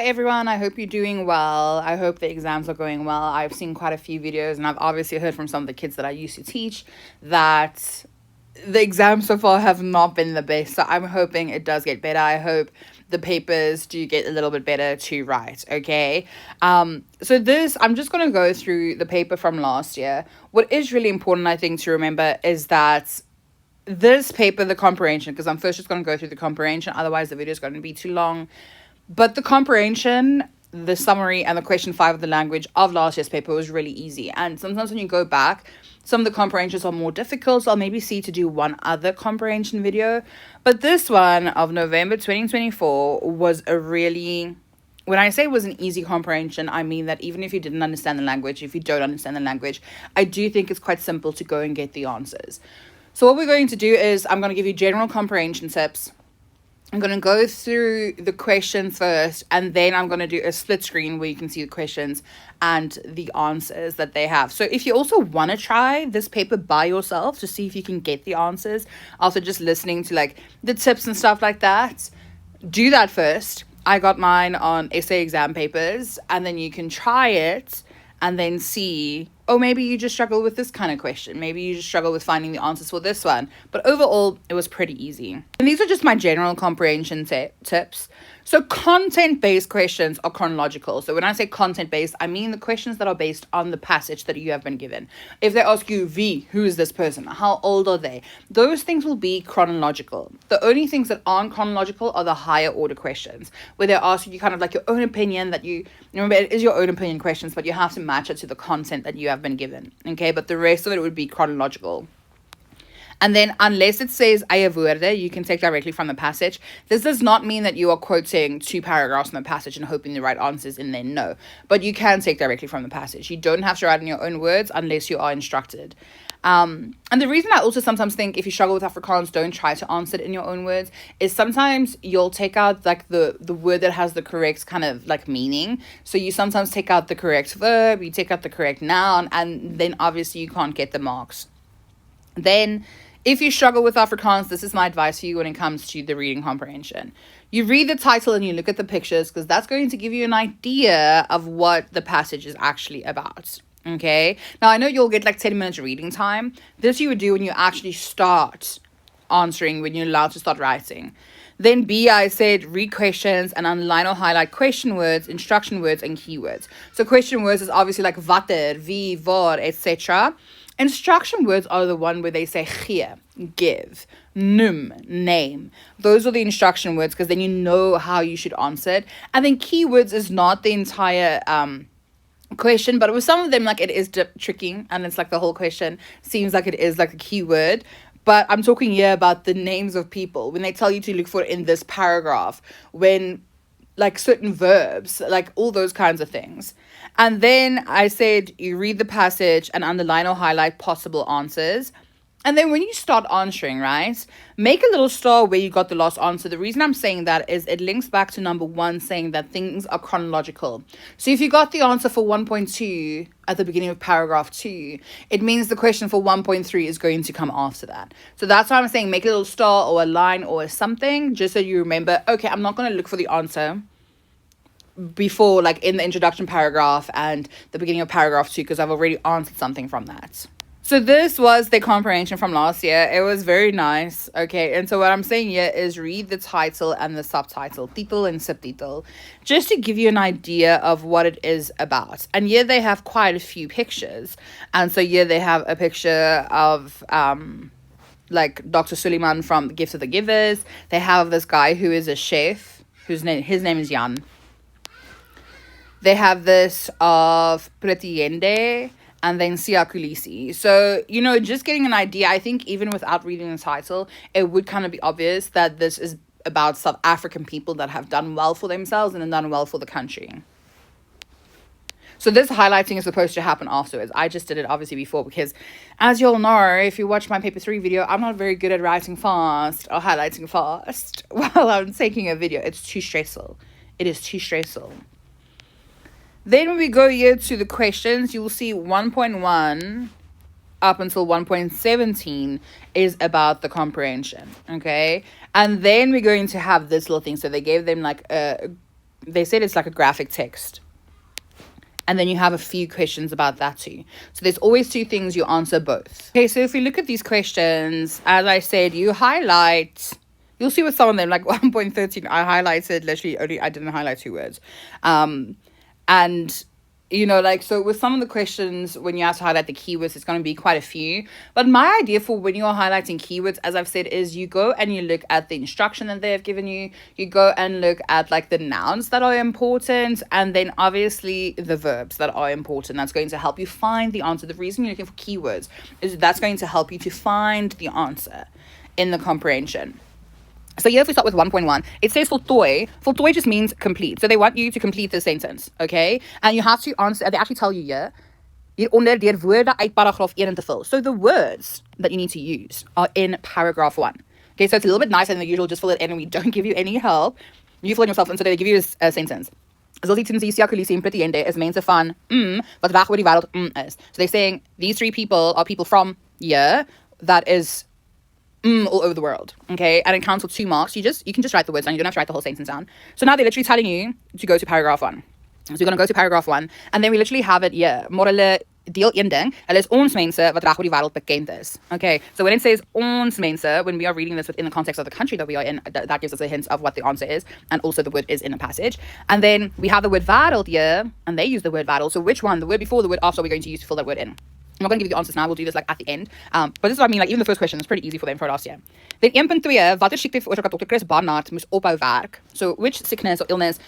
everyone, I hope you're doing well. I hope the exams are going well. I've seen quite a few videos and I've obviously heard from some of the kids that I used to teach that the exams so far have not been the best. So I'm hoping it does get better. I hope the papers do get a little bit better to write, okay? So I'm just going to go through the paper from last year. What is really important, I think, to remember is that this paper, the comprehension, because I'm first just going to go through the comprehension, otherwise the video is going to be too long. But the comprehension, the summary, and the question 5 of the language of last year's paper was really easy. And sometimes when you go back, some of the comprehensions are more difficult, so I'll maybe see to do one other comprehension video. But this one of November 2024 was a really... When I say it was an easy comprehension, I mean that even if you didn't understand the language, if you don't understand the language, I do think it's quite simple to go and get the answers. So what we're going to do is I'm going to give you general comprehension tips. I'm going to go through the questions first, and then I'm going to do a split screen where you can see the questions and the answers that they have. So if you also want to try this paper by yourself to see if you can get the answers after just listening to like the tips and stuff like that, do that first. I got mine on essay exam papers, and then you can try it and then see, oh, maybe you just struggle with this kind of question. Maybe you just struggle with finding the answers for this one. But overall, it was pretty easy. And these are just my general comprehension tips. So content-based questions are chronological. So when I say content-based, I mean the questions that are based on the passage that you have been given. If they ask you, V, who is this person? How old are they? Those things will be chronological. The only things that aren't chronological are the higher order questions, where they're asking you kind of like your own opinion that you remember, it is your own opinion questions, but you have to match it to the content that you have been given. Okay, but the rest of it would be chronological. And then unless it says eie woorde, you can take directly from the passage. This does not mean that you are quoting 2 paragraphs from the passage and hoping the right answers in there. No. But you can take directly from the passage. You don't have to write in your own words unless you are instructed. And the reason I also sometimes think if you struggle with Afrikaans, don't try to answer it in your own words, is sometimes you'll take out like the word that has the correct kind of like meaning. So you sometimes take out the correct verb, you take out the correct noun, and then obviously you can't get the marks. Then, if you struggle with Afrikaans, this is my advice for you when it comes to the reading comprehension. You read the title and you look at the pictures, because that's going to give you an idea of what the passage is actually about. Okay? Now, I know you'll get like 10 minutes reading time. This you would do when you actually start answering, when you're allowed to start writing. Then B, I said read questions and underline or highlight question words, instruction words, and keywords. So question words is obviously like watter, wie, waar, etc. Instruction words are the one where they say gee, give, noem, name. Those are the instruction words, because then you know how you should answer it. And then keywords is not the entire question, but with some of them, like, it is tricky, and it's like the whole question seems like it is like a keyword. But I'm talking here about the names of people. When they tell you to look for it in this paragraph, when like certain verbs, like all those kinds of things. And then I said you read the passage and underline or highlight possible answers. And then when you start answering, right, make a little star where you got the last answer. The reason I'm saying that is it links back to number 1, saying that things are chronological. So if you got the answer for 1.2 at the beginning of paragraph 2, it means the question for 1.3 is going to come after that. So that's why I'm saying make a little star or a line or something, just so you remember, okay, I'm not going to look for the answer before, like, in the introduction paragraph and the beginning of paragraph 2, because I've already answered something from that. So this was the comprehension from last year. It was very nice. Okay, and so what I'm saying here is read the title and the subtitle, titel and subtitle, just to give you an idea of what it is about. And here they have quite a few pictures. And so here they have a picture of like Dr. Suleiman from The Gift of the Givers. They have this guy who is a chef, his name is Jan. They have this of Pretiende, and then Sia Kulisi. So, you know, just getting an idea, I think even without reading the title, it would kind of be obvious that this is about South African people that have done well for themselves and have done well for the country. So this highlighting is supposed to happen afterwards. I just did it obviously before because, as you'll know, if you watch my paper 3 video, I'm not very good at writing fast or highlighting fast while I'm taking a video. It's too stressful. It is too stressful. Then when we go here to the questions, you will see 1.1 up until 1.17 is about the comprehension, okay? And then we're going to have this little thing. So they gave them like a they said it's like a graphic text. And then you have a few questions about that too. So there's always two things, you answer both. Okay, so if we look at these questions, as I said, you highlight, you'll see with some of them, like 1.13, I highlighted literally only, I didn't highlight 2 words. And you know, like, so with some of the questions, when you have to highlight the keywords, it's going to be quite a few. But my idea for when you're highlighting keywords, as I've said, is you go and you look at the instruction that they have given you. You go and look at like the nouns that are important, and then obviously the verbs that are important. That's going to help you find the answer. The reason you're looking for keywords is that's going to help you to find the answer in the comprehension. So here, if we start with 1.1, it says voltooi. Voltooi just means complete. So they want you to complete the sentence, okay? And you have to answer, they actually tell you here, hieronder deur woorde uit paragraaf 1 te vul. So the words that you need to use are in paragraph 1. Okay, so it's a little bit nicer than the usual, just fill it in and we don't give you any help. You fill in yourself, and so they give you a sentence. Zoals die transisie kulisi en prettiende is mense van wat reg oor die wêreld is. So they're saying these 3 people are people from here that is all over the world, okay? And it counts for 2 marks. You can just write the words down. You don't have to write the whole sentence down. So now they're literally telling you to go to paragraph 1. So you're going to go to paragraph 1, and then we literally have it here. Maar hulle deel 1 ding. Hulle is ons mense wat reg oor die wêreld bekend is. Okay, so when it says ons mense, when we are reading this within the context of the country that we are in, that gives us a hint of what the answer is, and also the word is in a passage. And then we have the word wêreld here, and they use the word wêreld. So which one, the word before, the word after, are we going to use to fill that word in? I'm not going to give you the answers now. We'll do this like at the end. But this is what I mean. Like even the first question is pretty easy for them for last year. Then 1.2, watter siekte veroorsaak dat Dr. Chris Barnard moes ophou werk? So which sickness or illness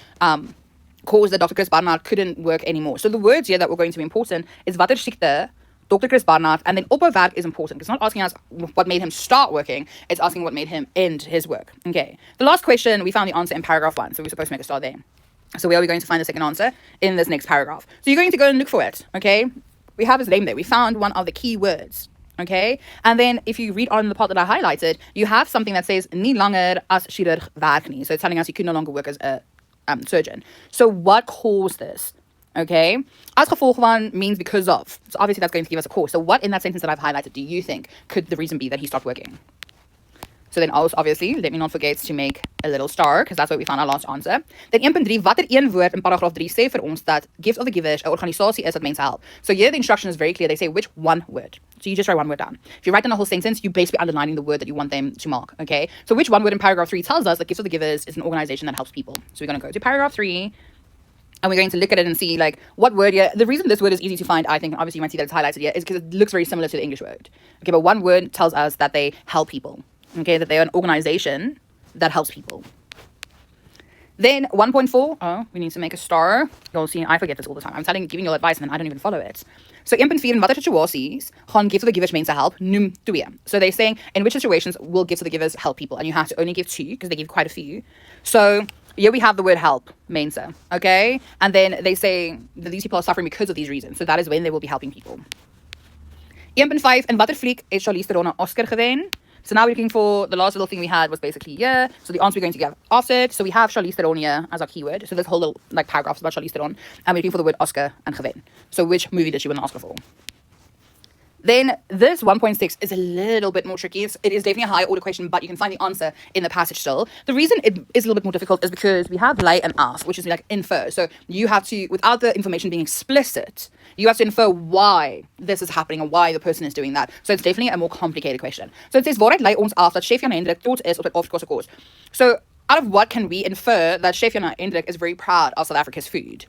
caused that Dr. Chris Barnard couldn't work anymore? So the words here that were going to be important is watter siekte, Dr. Chris Barnard, and then ophou werk is important. It's not asking us what made him start working. It's asking what made him end his work. Okay. The last question, we found the answer in paragraph 1. So we're supposed to make a start there. So where are we going to find the second answer? In this next paragraph. So you're going to go and look for it. Okay. We have his name there. We found one of the key words, okay? And then if you read on the part that I highlighted, you have something that says, nie langer as chirurg werk nie. So it's telling us you could no longer work as a surgeon. So what caused this, okay? As gevolg van means because of. So obviously that's going to give us a cause. So what in that sentence that I've highlighted do you think could the reason be that he stopped working? So then also, obviously, let me not forget to make a little star, because that's where we found our last answer. Then 1.3, watter een woord in paragraaf 3 sê vir ons dat Gift of the Givers 'n organisasie is wat mense help. So here the instruction is very clear. They say which one word. So you just write one word down. If you write down the whole sentence, you basically underlining the word that you want them to mark, okay? So which one word in paragraph 3 tells us that Gift of the Givers is an organization that helps people. So we're going to go to paragraph 3, and we're going to look at it and see, like, what word here. The reason this word is easy to find, I think, and obviously you might see that it's highlighted here, is because it looks very similar to the English word. Okay, but one word tells us that they help people. Okay, that they're an organization that helps people. Then 1.4, we need to make a star. You'll see, I forget this all the time. I'm giving you advice and then I don't even follow it. So 1.4, in watter situasies gaan Gift of the Givers mense help? Noem 2. So they're saying, in which situations will Gift of the Givers help people? And you have to only give 2, because they give quite a few. So here we have the word help, mense, okay? And then they say that these people are suffering because of these reasons. So that is when they will be helping people. 1.5, in watter fliek het Charlize Theron 'n Oscar gewen? So now we're looking for the last little thing we had was basically here. So the answer we're going to give after it. So we have Charlize Theron here as our keyword. So this whole little like paragraph is about Charlize Theron. And we're looking for the word Oscar and gewen. So which movie did she win an Oscar for? Then this 1.6 is a little bit more tricky. It is definitely a higher order question, but you can find the answer in the passage still. The reason it is a little bit more difficult is because we have lay and af, which is like infer. So you have to, without the information being explicit, you have to infer why this is happening and why the person is doing that. So it's definitely a more complicated question. So it says, waaruit lei ons af dat Chef Jan Hendrik trots is op het Afrikaanse kos? So out of what can we infer that Chef Jan Hendrik is very proud of South Africa's food?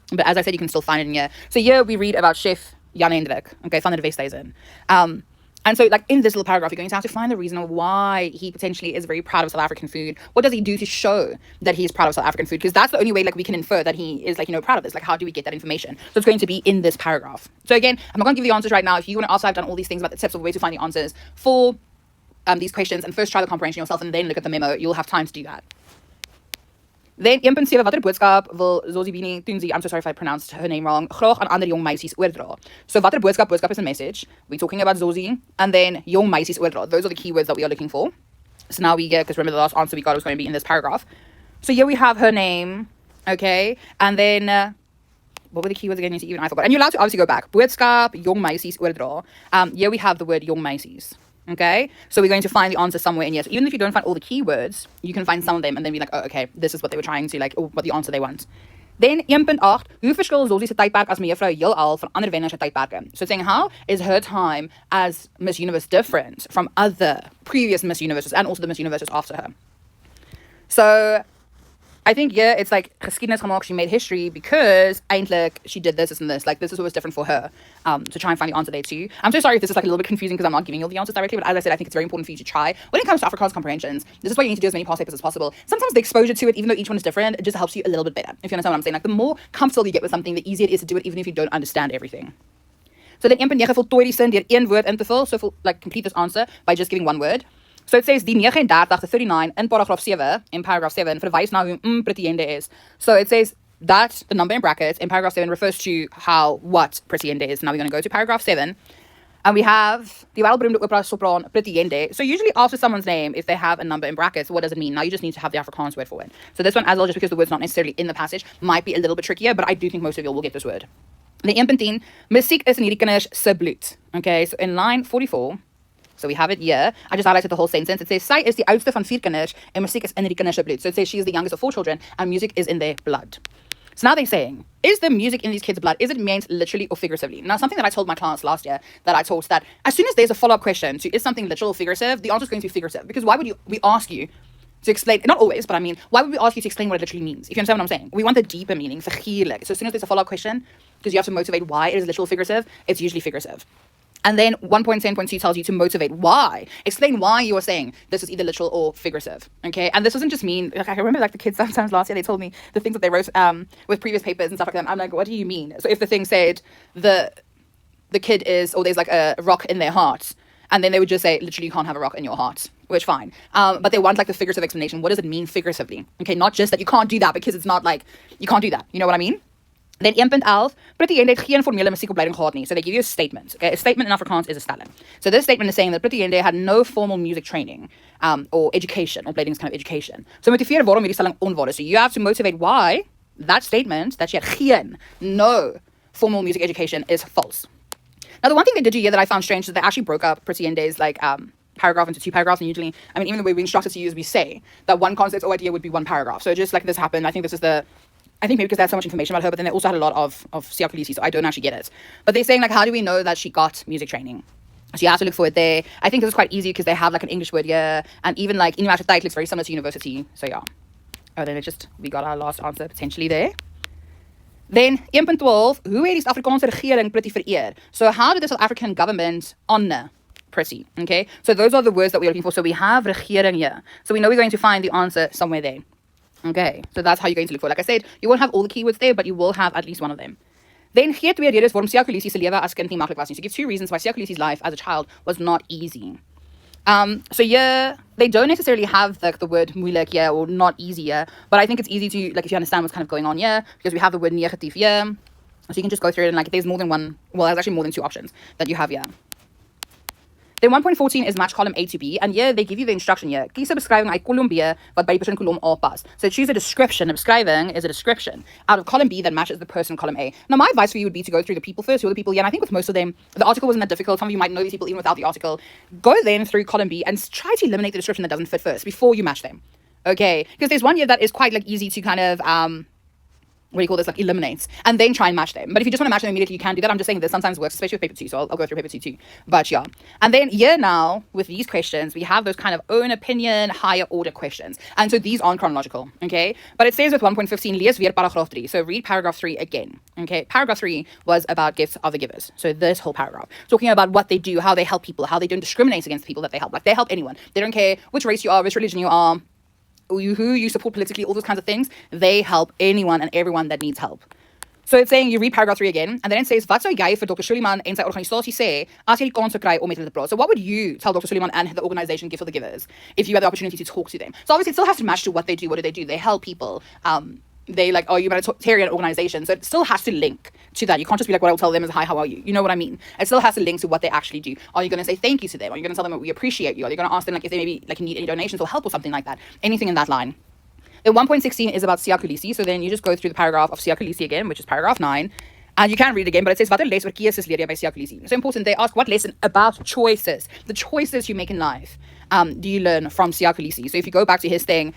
But as I said, you can still find it in here. So here we read about Chef Jan Hendrik, okay, van der Westhuizen. And so, like, in this little paragraph, you're going to have to find the reason why he potentially is very proud of South African food. What does he do to show that he is proud of South African food? Because that's the only way, like, we can infer that he is, like, you know, proud of this. Like, how do we get that information? So it's going to be in this paragraph. So again, I'm not going to give you the answers right now. If you want to, also, I've done all these things about the tips of the way to find the answers for these questions, and first try the comprehension yourself and then look at the memo. You'll have time to do that. Then 1.7, watter boodskap wil Zozibini Tunzi, I'm so sorry if I pronounced her name wrong, graag aan ander jong meisies oordra. So watter boodskap is a message. We're talking about Zosie, and then jong meisies oordra. Those are the keywords that we are looking for. So now we get, because remember the last answer we got was going to be in this paragraph. So here we have her name, okay, and then what were the keywords again? Even I forgot. And you're allowed to obviously go back. Boodskap, jong meisies oordra. Here we have the word jong meisies. Okay, so we're going to find the answer somewhere in here. So even if you don't find all the keywords, you can find some of them and then be like, oh, okay, this is what they were trying to, like, or what the answer they want. Then 1.8, hoe verskil Zolsie se tydperk as mevrou heelal van ander wenners se tydperke? So it's saying, how is her time as Miss Universe different from other previous Miss Universes and also the Miss Universes after her? So I think, yeah, it's like geskiedenis gemaak, she made history because eindelijk she did this and this. Like, this is what was different for her, to try and find the answer there too. I'm so sorry if this is like a little bit confusing because I'm not giving you all the answers directly, but as I said, I think it's very important for you to try. When it comes to Afrikaans comprehensions, this is why you need to do as many past papers as possible. Sometimes the exposure to it, even though each one is different, it just helps you a little bit better, if you understand what I'm saying. Like, the more comfortable you get with something, the easier it is to do it, even if you don't understand everything. So then 1.9 voltooi die sin deur een woord in te vul. So like, complete this answer by just giving one word. So it says, die 39 to 39 in paragraph 7, in paragraph 7, verwys na hoe prettiende is. So it says that the number in brackets in paragraph 7 refers to what prettiende is. Now we're going to go to paragraph 7. And we have die wêreldberoemde opera sopran prettiende. So usually after someone's name, if they have a number in brackets, what does it mean? Now you just need to have the Afrikaans word for it. So this one as well, just because the word's not necessarily in the passage, might be a little bit trickier, but I do think most of you will get this word. The 1.10, musiek is in hierdie kinders se bloed. Okay, so in line 44, so we have it here. I just highlighted the whole sentence. It says, sy is die oudste van 4 kinders en musiek is in hierdie kinders se bloed. So it says she is the youngest of 4 children and music is in their blood. So now they're saying, is the music in these kids' blood, is it meant literally or figuratively? Now, something that I told my class last year, that I taught that as soon as there's a follow-up question to is something literal or figurative, the answer is going to be figurative. Because why would we ask you to explain, not always, but I mean, why would we ask you to explain what it literally means? If you understand what I'm saying. We want the deeper meaning, figuurlik. So as soon as there's a follow-up question, because you have to motivate why it is literal or figurative, it's usually figurative. And then 1.10.2 tells you to motivate why. Explain why you are saying this is either literal or figurative. Okay? And this doesn't just mean, like, I remember like the kids sometimes last year, they told me the things that they wrote with previous papers and stuff like that. I'm like, what do you mean? So if the thing said the kid is, or there's like a rock in their heart, and then they would just say, literally, you can't have a rock in your heart, which fine. But they want like the figurative explanation. What does it mean figuratively? Okay, not just that you can't do that because it's not like, you can't do that. You know what I mean? Then 1.11, Prettiende het geen formele musiekopleiding gehad nie. So they give you a statement. Okay, a statement in Afrikaans is a stelling. So this statement is saying that Prettiende had no formal music training or education. Opleiding is kind of education. So motiveer waarom hierdie stelling onwaar is. So you have to motivate why that statement, that she had no formal music education, is false. Now, the one thing they did do here that I found strange is they actually broke up Prettiende's like paragraph into 2 paragraphs, and usually, I mean, even the way we instructed to use, we say that one concept or idea would be 1 paragraph. So just like this happened, I think this is I think maybe because they had so much information about her, but then they also had a lot of Siyakulisi, so I don't actually get it. But they're saying, like, how do we know that she got music training? So you have to look for it there. I think this is quite easy because they have, like, an English word here, and even, like, universiteit looks very similar to university, so yeah. Oh, then we got our last answer potentially there. Then, 1.12, hoe het die Suid-Afrikaanse regering Pretty vereer? So how did the South African government honor Pretty? Okay, so those are the words that we're looking for. So we have regering here. So we know we're going to find the answer somewhere there. Okay, so that's how you're going to look for. Like I said, you won't have all the keywords there, but you will have at least one of them. Then gee 2 redes waarom Siyakulisi se lewe as kind nie maklik was nie. So give 2 reasons why Siyakulisi's life as a child was not easy. So yeah, they don't necessarily have like the word moeilik here or not easy here, but I think it's easy to, like, if you understand what's kind of going on here, because we have the word negatief here. So you can just go through it and, like, there's more than one, well, there's actually more than 2 options that you have here. Then 1.14 is match column A to B, and here they give you the instruction here. Kies 'n beskrywing uit kolom B wat by die persoon kolom A pas. So choose a description. A beskrywing is a description out of column B that matches the person column A. Now, my advice for you would be to go through the people first. Who are the people here? And I think with most of them, the article wasn't that difficult. Some of you might know these people even without the article. Go then through column B and try to eliminate the description that doesn't fit first before you match them. Okay? Because there's one here that is quite, like, easy to kind of what do you call this, like, eliminates, and then try and match them. But if you just want to match them immediately, you can do that. I'm just saying this sometimes works, especially with paper 2, so I'll go through paper 2 too. But yeah, and then here now with these questions, we have those kind of own opinion, higher order questions, and so these aren't chronological, okay? But it says with 1.15, lees weer paragraph 3, so read paragraph 3 again, okay? Paragraph 3 was about gifts of the givers, so this whole paragraph, talking about what they do, how they help people, how they don't discriminate against people that they help. Like, they help anyone. They don't care which race you are, which religion you are, who you support politically, all those kinds of things. They help anyone and everyone that needs help. So it's saying, you read paragraph 3 again, and then it says, wat sou jy vir Dr. Suliman en sy organisasie sê as jy die kans sou kry om met hulle te praat? So what would you tell Dr. Suliman and the organization Gift for the Givers if you had the opportunity to talk to them? So obviously it still has to match to what they do. What do they do? They help people. They, like, are you a humanitarian organization? So it still has to link to that. You can't just be like, what I'll tell them is, hi, how are you? You know what I mean? It still has to link to what they actually do. Are you going to say thank you to them? Are you going to tell them that we appreciate you? Are you going to ask them, like, if they maybe, like, need any donations or help or something like that? Anything in that line. Then 1.16 is about Siyakulisi. So then you just go through the paragraph of Siyakulisi again, which is paragraph 9. And you can read it again, but it says, watter les oor keuses leer jy by Siya Kolisi? So important, they ask, what lesson about choices, the choices you make in life, do you learn from Siya Kolisi? So if you go back to his thing,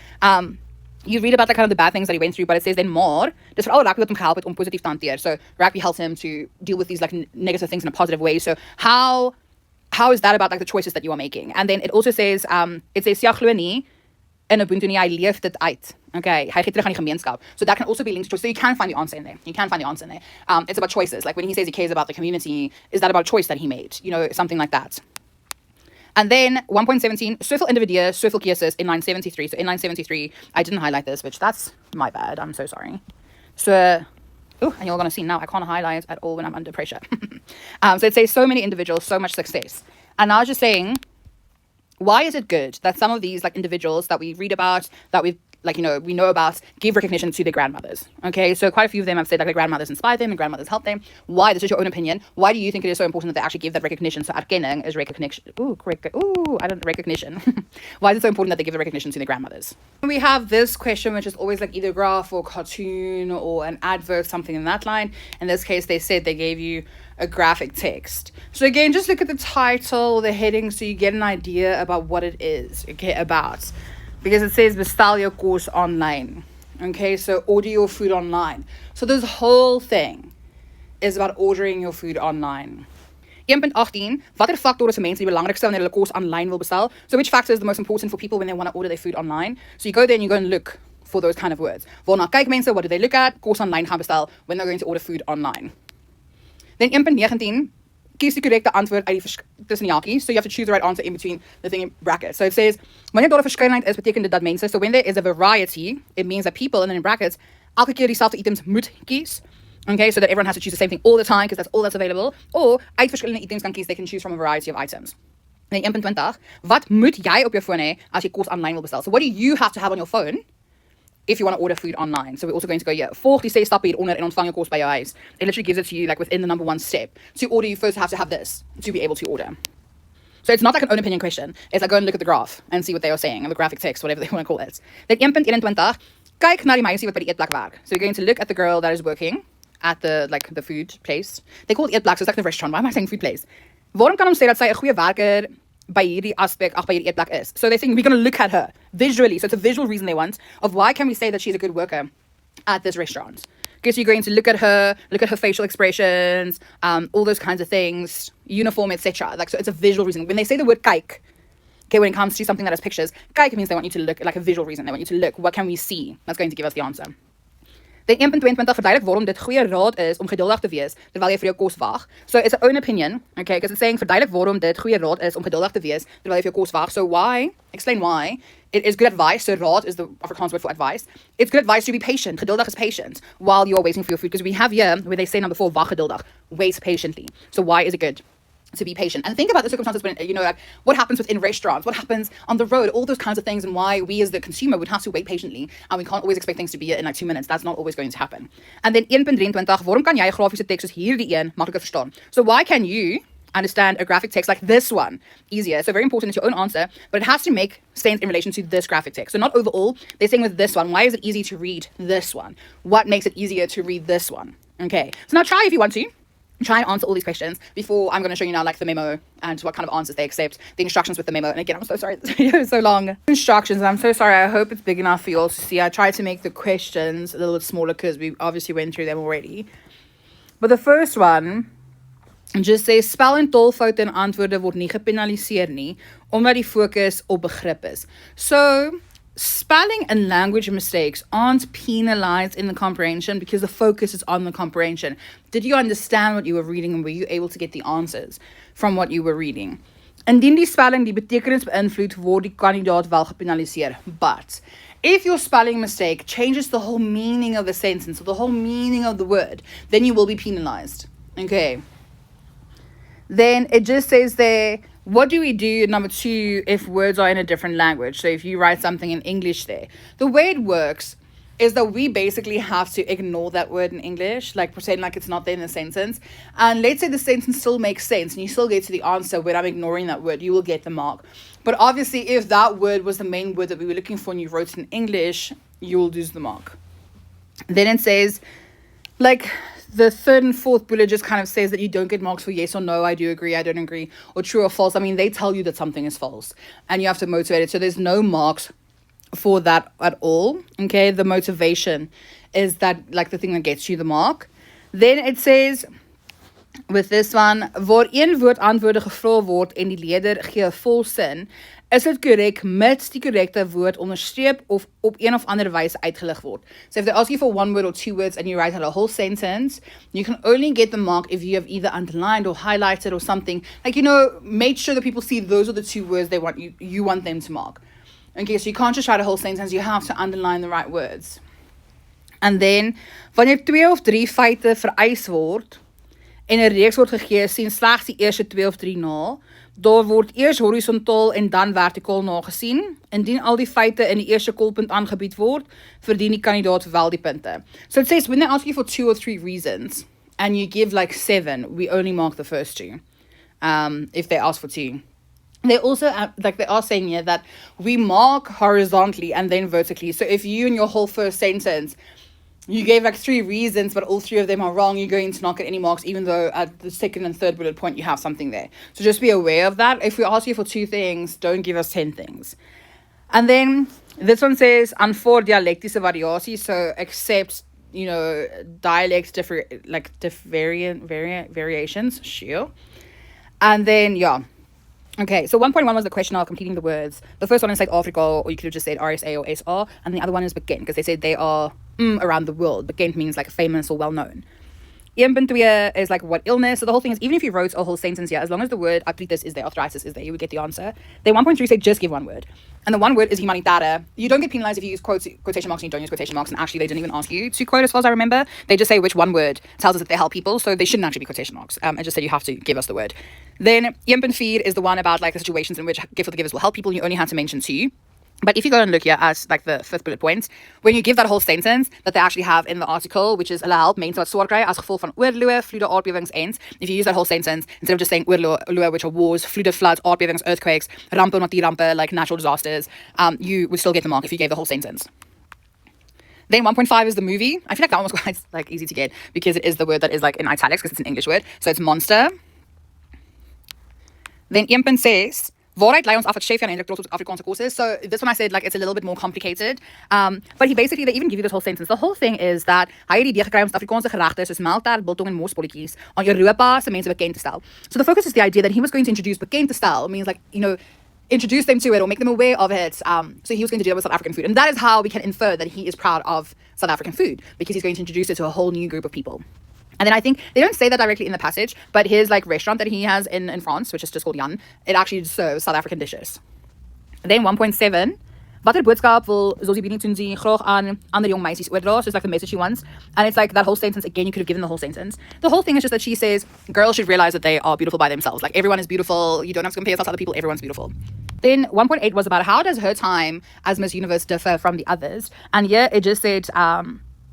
you read about like kind of the bad things that he went through, but it says then maar, dis veral rugby wat hom gehelp het om positief te hanteer. So rugby helps him to deal with these like negative things in a positive way. So how is that about like the choices that you are making? And then it also says, Siya glo nie in Ubuntu nie, hy leef dit uit. Okay, hy gee terug aan die gemeenskap. So that can also be linked to choice. So you can find the answer in there. It's about choices. Like when he says he cares about the community, is that about a choice that he made? You know, something like that. And then 1.17, soveel individue, soveel keuses in line 73. So in line 73, I didn't highlight this, which that's my bad. I'm so sorry. So, and you're going to see now, I can't highlight at all when I'm under pressure. So it says so many individuals, so much success. And I was just saying, why is it good that some of these like individuals that we read about, that we've like, you know, we know about, give recognition to their grandmothers. Okay, so quite a few of them have said like their grandmothers inspired them and grandmothers helped them. Why? This is your own opinion. Why do you think it is so important that they actually give that recognition? So erkenning is recognition. Recognition. Why is it so important that they give the recognition to their grandmothers? We have this question, which is always like either graph or cartoon or an adverb, something in that line. In this case, they said they gave you a graphic text. So again, just look at the title, the heading, so you get an idea about what it is, okay, about. Because it says bestel jou kos online. Okay, so order your food online. So this whole thing is about ordering your food online. 1.18, watter faktore is vir mense die belangrikste wanneer hulle kos online wil bestel? So which factor is the most important for people when they want to order their food online? So you go there and you go and look for those kind of words. Waarna kyk mense, what do they look at? Kos online gaan bestel when they're going to order food online. Then 1.19, kies die correcte antwoord uit die tussen die hakies. So you have to choose the right answer in between the thing in brackets. So it says, wanneer daar 'n verskeidenheid is, beteken dit dat mense, so when there is a variety, it means that people, and then in brackets, elke keer dieselfde items moet kies. Okay, so that everyone has to choose the same thing all the time, because that's all that's available. Or, uit verskillende items kan kies, they can choose from a variety of items. En 1.20, wat moet jy op jou phone hê as jy kos online wil bestel? So what do you have to have on your phone if you want to order food online? So we're also going to go here. Volg die 6 stappe hieronder en ontvang jou kos by jou huis. It literally gives it to you like within the number 1 step. To order, you first have to have this to be able to order. So it's not like an own opinion question. It's like go and look at the graph and see what they are saying, and the graphic text, whatever they want to call it. Then 1.21, kyk na die meisie wat by die eetplek werk. So you're going to look at the girl that is working at the food place. They call it eetplek, so it's like the restaurant. Why am I saying food place? Waarom kan hom sê dat sy 'n goeie werker by hierdie aspek, by hierdie eetplek is? So they think we're going to look at her visually. So it's a visual reason they want of why can we say that she's a good worker at this restaurant. Because you're going to look at her facial expressions, all those kinds of things, uniform, etc. Like, so it's a visual reason. When they say the word kyk, okay, when it comes to something that has pictures, kyk means they want you to look, like a visual reason. They want you to look, what can we see? That's going to give us the answer. Then 1.22 verduidelik waarom dit goeie raad is om geduldig te wees terwyl jy vir jou kos wag. So it's an own opinion, okay, because it's saying verduidelik waarom dit goeie raad is om geduldig te wees terwyl jy vir jou kos wag. So why? Explain why. It is good advice. So raad is the Afrikaans word for advice. It's good advice to be patient. Geduldig is patient while you're waiting for your food, because we have here where they say number 4, wag geduldig, wait patiently. So why is it good to be patient? And think about the circumstances when, you know, like what happens within restaurants, what happens on the road, all those kinds of things, and why we as the consumer would have to wait patiently, and we can't always expect things to be in like 2 minutes. That's not always going to happen. And then 1.23, waarom kan jy grafiese teks soos hierdie een makliker verstaan? So why can you understand a graphic text like this one easier? So very important, it's your own answer, but it has to make sense in relation to this graphic text. So not overall, they're saying with this one, why is it easy to read this one? What makes it easier to read this one? Okay, so now try if you want to. Try and answer all these questions before I'm going to show you now like the memo and what kind of answers they accept, the instructions with the memo. And again, I'm so sorry this video is so long. Instructions, I'm so sorry. I hope it's big enough for you all to see. I tried to make the questions a little bit smaller because we obviously went through them already. But the first one just says spel en taalfoute en antwoorde word nie gepenaliseer nie omdat die fokus op begrip is. So spelling and language mistakes aren't penalized in the comprehension because the focus is on the comprehension. Did you understand what you were reading, and were you able to get the answers from what you were reading? Indien die spelling die betekenis beïnvloed, word die kandidaat wel gepenaliseer. But if your spelling mistake changes the whole meaning of the sentence or the whole meaning of the word, then you will be penalized. Okay. Then it just says there, what do we do, number 2, if words are in a different language? So if you write something in English there, the way it works is that we basically have to ignore that word in English, like pretend like it's not there in the sentence. And let's say the sentence still makes sense and you still get to the answer when I'm ignoring that word, you will get the mark. But obviously, if that word was the main word that we were looking for and you wrote it in English, you will lose the mark. Then it says, like, the third and fourth bullet just kind of says that you don't get marks for yes or no, I do agree, I don't agree, or true or false. I mean, they tell you that something is false and you have to motivate it. So there's no marks for that at all. Okay, the motivation is that like the thing that gets you the mark. Then it says with this one, waar een woord antwoorde gevra word en die leerder gee volsin, is dit korrek mits die korrekte woord onderstreep of op een of ander wyse uitgelig word. So if they ask you for one word or two words and you write out a whole sentence, you can only get the mark if you have either underlined or highlighted or something. Like, you know, make sure that people see those are the two words they want you want them to mark. Okay, so you can't just write a whole sentence, you have to underline the right words. And then, wanneer 2 of 3 feite vereis word, en 'n reeks word gegee, sien slegs die eerste 2 of 3 na. Daar word eers horisontaal en dan vertikaal nagesien. Indien al die feite in die eerste kolpunt aangebied word, verdien die kandidaat wel die punte. So it says, when they ask you for 2 or 3 reasons, and you give like 7, we only mark the first 2. If they ask for 2. They also, they are saying here that we mark horizontally and then vertically. So if you in your whole first sentence, you gave like 3 reasons, but all 3 of them are wrong, you're going to not get any marks, even though at the second and third bullet point, you have something there. So just be aware of that. If we ask you for 2 things, don't give us 10 things. And then this one says, aanvaar dialectische variaties, so accept, you know, dialects, variations, sure. And then, yeah. Okay, so 1.1 was the question of completing the words. The first one is South Africa, or you could have just said RSA or SR, and the other one is bekend, because they said they are around the world. Bekend means like famous or well-known. 1.2 is like what illness. So the whole thing is, even if you wrote a whole sentence here, as long as the word arthritis is there, arthritis is there, you would get the answer. Then 1.3 said just give one word. And the one word is humanitaire. You don't get penalized if you use quotation marks and you don't use quotation marks. And actually, they didn't even ask you to quote, as far as I remember. They just say which one word tells us that they help people. So they shouldn't actually be quotation marks. It just said you have to give us the word. Then 1.4 is the one about like the situations in which gift for the givers will help people. You only have to mention 2. But if you go and look here at like the 5th bullet point, when you give that whole sentence that they actually have in the article, which is hulle help mense wat swaar kry as gevolg van oorloë, vloede, aardbewings ens, if you use that whole sentence instead of just saying oorloë, which are wars, vloede, floods, aardbewings, earthquakes, rampe, natuurrampe, like natural disasters, you would still get the mark if you gave the whole sentence. Then 1.5 is the movie. I feel like that one was quite like easy to get because it is the word that is like in italics because it's an English word. So it's monster. Then 1.6, waaruit lei ons af dat chef Jan Hendrik trots op Afrikaanse kos is. So this one I said like it's a little bit more complicated. But he basically, they even give you this whole sentence. The whole thing is that hy het die idee gekry om Afrikaanse geregte soos melktert, biltong en mospolletjies aan Europa se mense bekend te stel. So the focus is the idea that he was going to introduce bekend te stel, means like, you know, introduce them to it or make them aware of it. So he was going to do that with South African food. And that is how we can infer that he is proud of South African food, because he's going to introduce it to a whole new group of people. And then I think they don't say that directly in the passage, but his like restaurant that he has in France, which is just called Jan, it actually serves South African dishes. Then 1.7, watter boodskap wil Zosibini Tunzi graag aan ander jong meisies oordra, so it's like the message she wants. And it's like that whole sentence, again, you could have given the whole sentence. The whole thing is just that she says, girls should realize that they are beautiful by themselves. Like everyone is beautiful, you don't have to compare yourself to other people, everyone's beautiful. Then 1.8 was about how does her time as Miss Universe differ from the others? And here it just said,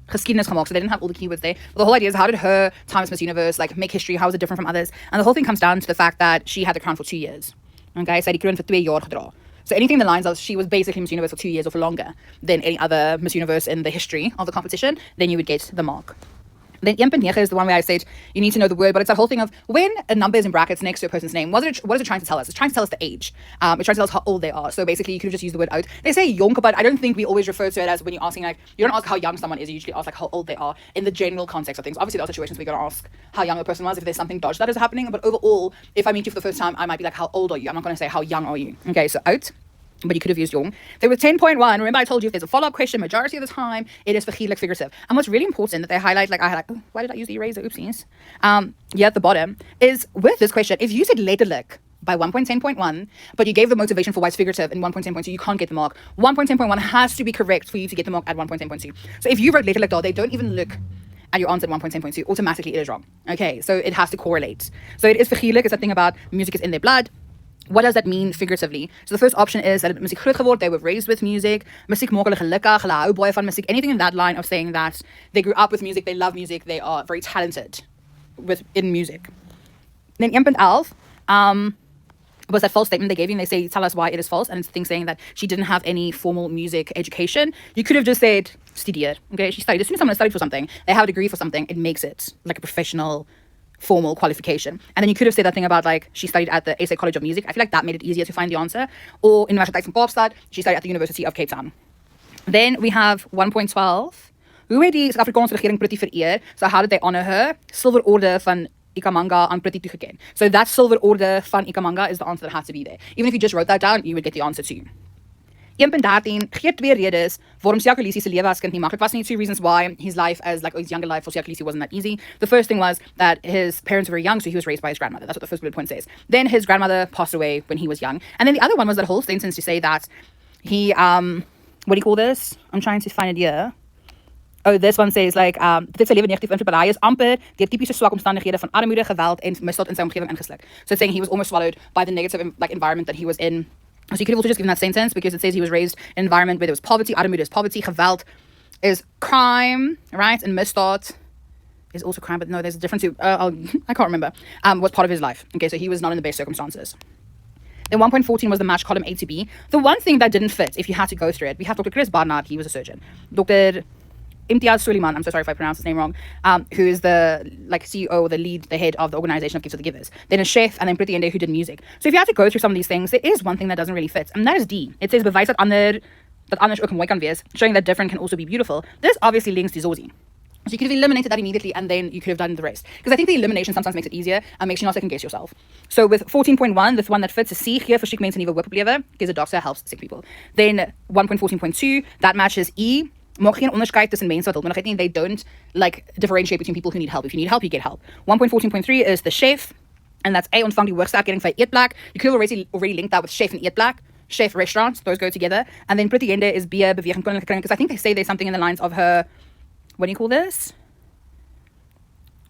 geschiedenis gemaakt, so they didn't have all the keywords there. But the whole idea is, how did her time as Miss Universe like make history? How is it different from others? And the whole thing comes down to the fact that she had the crown for 2 years. Okay, so die kroon vir 2 jaar gedra. So anything in the lines of she was basically Miss Universe for 2 years or for longer than any other Miss Universe in the history of the competition, then you would get the mark. Then 1.9 is the one where I said you need to know the word, but it's that whole thing of when a number is in brackets next to a person's name, what is it trying to tell us? It's trying to tell us the age. It's trying to tell us how old they are. So basically, you could have just used the word out. They say jonk, but I don't think we always refer to it as when you're asking, like, you don't ask how young someone is, you usually ask, like, how old they are in the general context of things. Obviously, there are situations we're going to ask how young a person was if there's something dodgy that is happening, but overall, if I meet you for the first time, I might be like, how old are you? I'm not going to say, how young are you? Okay, so out. But you could have used young. There was 10.1. Remember I told you if there's a follow-up question, majority of the time, it is figuurlik, figurative. And what's really important that they highlight, like I highlight, oh, why did I use the eraser? Oopsies. Yeah, at the bottom, is with this question, if you said letterlijk by 1.10.1, but you gave the motivation for why it's figurative in 1.10.2, you can't get the mark. 1.10.1 has to be correct for you to get the mark at 1.10.2. So if you wrote letterlijk though, they don't even look at your answer at 1.10.2, automatically it is wrong. Okay, so it has to correlate. So it is figuurlik, it's that thing about music is in their blood. What does that mean figuratively? So the first option is that music groot geword, they were raised with music. Musiek maak hulle gelukkig, hulle hou baie van musiek. Anything in that line of saying that they grew up with music, they love music, they are very talented in music. Then 1.11, was that false statement they gave you, and they say, tell us why it is false, and it's the thing saying that she didn't have any formal music education. You could have just said, studier, okay? She studied. As soon as someone studied for something, they have a degree for something, it makes it like a professional, formal qualification. And then you could have said that thing about like, she studied at the SA College of Music. I feel like that made it easier to find the answer. Or in Universiteit van Kaapstad, she studied at the University of Cape Town. Then we have 1.12. Hoe het die Suid-Afrikaanse regering Pretty vereer? So how did they honor her? Silver Order van Ikamanga aan Pretty toegeken. So that Silver Order van Ikamanga is the answer that had to be there. Even if you just wrote that down, you would get the answer too. 1.13, gee 2 redes waarom Siya Kolisi se lewe as kind nie maklik was nie. 2 reasons why his life as like his younger life for Siya Kolisi wasn't that easy. The first thing was that his parents were very young, so he was raised by his grandmother. That's what the first bullet point says. Then his grandmother passed away when he was young. And then the other one was that whole sentence to say that he what do you call this? I'm trying to find it here. Oh, this one says like dit se lewe negatief invloed, but hy is amper deur tipiese swak omstandighede van armoede, geweld en misdaad in sy omgewing ingesluk. So it's saying he was almost swallowed by the negative like environment that he was in. So you could have also just given that sentence because it says he was raised in an environment where there was poverty, armoede is poverty, geweld is crime, right? And misdaad is also crime, but no, there's a difference too. I can't remember. Was part of his life. Okay, so he was not in the best circumstances. Then 1.14 was the match column A to B. The one thing that didn't fit, if you had to go through it, we have Dr. Chris Barnard, he was a surgeon. Dr. Imtiaz Suleiman, I'm so sorry if I pronounced his name wrong, who is the like CEO, the head of the organization of Gifts of the Givers. Then a chef, and then Pretty Ende, who did music. So if you had to go through some of these things, there is one thing that doesn't really fit, and that is D. It says bewys dat anders ook mooi kan wees, showing that different can also be beautiful. This obviously links to Zosi. So you could have eliminated that immediately and then you could have done the rest. Because I think the elimination sometimes makes it easier and makes you not second guess yourself. So with 14.1, the one that fits is C, gee vir siek mense nuwe hoop op lewe, because a doctor helps sick people. Then 1.14.2, that matches E. Maak geen onderskeid tussen mense wat hulp nodig het nie. They don't like differentiate between people who need help. If you need help, you get help. 1.14.3 is the chef, and that's A, ontvang die hoogste erkenning vir eetplek. You could have already linked that with chef and eetplek. Chef restaurants, those go together. And then Pretty Ende is B, beweging koninklike kring, because I think they say there's something in the lines of her, what do you call this?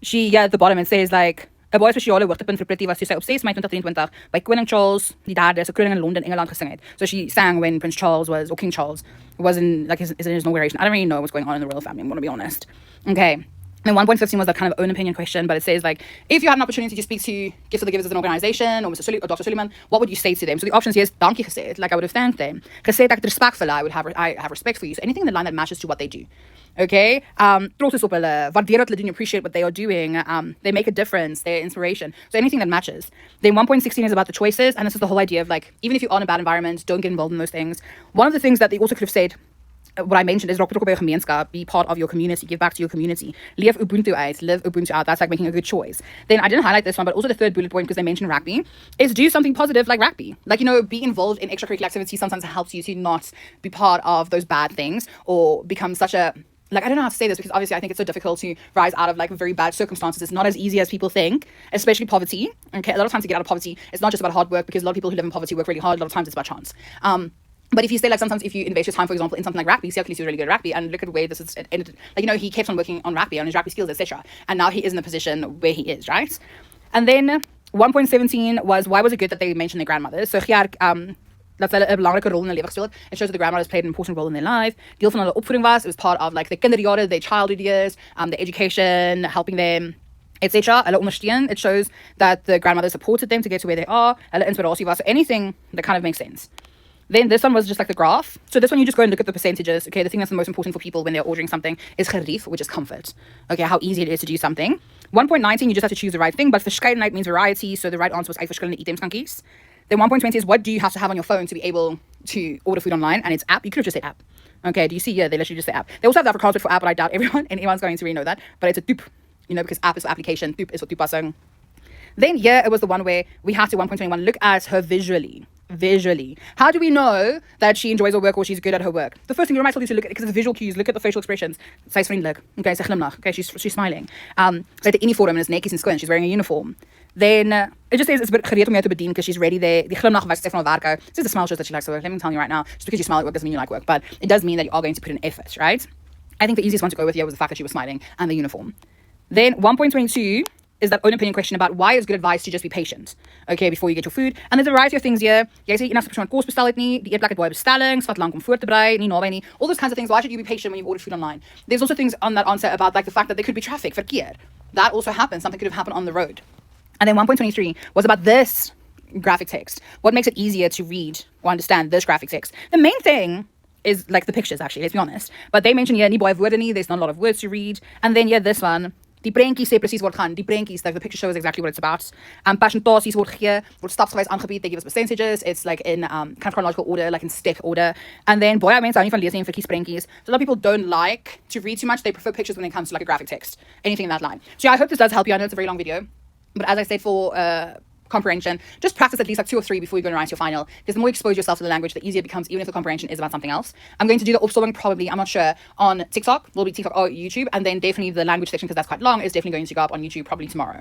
At the bottom it says like 'n baie spesiale hoogtepunt vir Pretty was toe sy op 6 Mei 2023 by Koning Charles III se kroning in Londen, Engeland gesing het. So she sang when King Charles was in like his inauguration. I don't really know what's going on in the royal family, I'm going to be honest. Okay. And 1.15 was that kind of own opinion question, but it says like, if you had an opportunity to speak to Gifts of the Givers as an organization or or Dr. Suleiman, what would you say to them? So the options here is dankie gesê, like I would have thanked them. Gesê ek het respek vir hulle, I have respect for you. So anything in the line that matches to what they do. Okay, trots is op hulle, waardeer wat hulle doen, appreciate what they are doing, they make a difference, they're inspiration, so anything that matches. Then 1.16 is about the choices, and this is the whole idea of like, even if you're in a bad environment, don't get involved in those things. One of the things that they also could have said, what I mentioned, is be part of your community, give back to your community, live Ubuntu out, that's like making a good choice. Then I didn't highlight this one, but also the third bullet point, because they mentioned rugby, is do something positive like rugby, like, you know, be involved in extracurricular activities. Sometimes it helps you to not be part of those bad things or become such a, like, I don't know how to say this, because obviously I think it's so difficult to rise out of like very bad circumstances. It's not as easy as people think, especially poverty. Okay, a lot of times to get out of poverty, it's not just about hard work, because a lot of people who live in poverty work really hard. A lot of times it's about chance. But if you say like, sometimes if you invest your time, for example, in something like rugby, Siya Kolisi was really good at rugby, and look at where this is ended. Like, you know, he kept on working on rugby, on his rugby skills, etc. And now he is in a position where he is, right? And then 1.17 was, why was it good that they mentioned their grandmothers? So hier, dat hulle 'n belangrike rol in hulle lewe gespeel het. It shows that the grandmothers played an important role in their life. Deel van hulle opvoeding was, it was part of like the kinderjare, their childhood years, the education, helping them, etc. Hulle ondersteun. It shows that the grandmother supported them to get to where they are. Hulle inspirasie was, so anything that kind of makes sense. Then this one was just like the graph. So this one, you just go and look at the percentages. Okay, the thing that's the most important for people when they're ordering something is gerief, which is comfort. Okay, how easy it is to do something. 1.19, you just have to choose the right thing, but verskeidenheid means variety, so the right answer was uit verskillende items kan kies. Then 1.20 is, what do you have to have on your phone to be able to order food online? And it's app. You could have just said app. Okay, do you see here? They literally just say app. They also have the Afrikaans word for app, but I doubt anyone's going to really know that. But it's a toep, you know, because app is for application, toep is for toepassing. Then here it was the one where we had to 1.21 look at her visually. How do we know that she enjoys her work or she's good at her work? The first thing you might tell you to look at, because the visual cues, look at the facial expressions. Sy's vriendelik. Okay, sy glimlag. Okay, she's smiling. Sy het 'n uniform en is netjies en skoon. She's wearing a uniform. Then it just says it's a bit gereed om jou te bedien because she's ready there. Die glimlag wys sy van haar werk. It's just the smile shows that she likes her work. Let me tell you right now, just because you smile at work doesn't mean you like work, but it does mean that you are going to put in effort, right? I think the easiest one to go with here was the fact that she was smiling and the uniform. Then 1.22 is that own opinion question about why it's good advice to just be patient, okay, before you get your food. And there's a variety of things here. Jy sê enigste persoon kos bestel het nie, die eetplek het baie bestellings, vat lank om voor te berei, nie naby nie. All those kinds of things. Why should you be patient when you've ordered food online? There's also things on that answer about like the fact that there could be traffic, verkeer. That also happens. Something could have happened on the road. And then 1.23 was about this graphic text? What makes it easier to read or understand this graphic text? The main thing is like the pictures, actually, let's be honest. But they mention here, nie baie woorde nie, there's not a lot of words to read. And then yeah, this one, die prentjies sê presies wat gaan. Die prentjies, like the picture shows exactly what it's about. Persentasies word gegee, word stapsgewys aangebied. They give us percentages. It's like in kind of chronological order, like in step order. And then baie mense hou nie van lees nie en vir kies prentjies. So a lot of people don't like to read too much. They prefer pictures when it comes to like a graphic text, anything in that line. So yeah, I hope this does help you. I know it's a very long video, but as I said for comprehension, just practice at least like 2 or 3 before you go and write your final, because the more you expose yourself to the language, the easier it becomes, even if the comprehension is about something else. I'm going to do the opsomming probably, I'm not sure, on TikTok. Will be TikTok or YouTube, and then definitely the language section, because that's quite long, is definitely going to go up on YouTube probably tomorrow.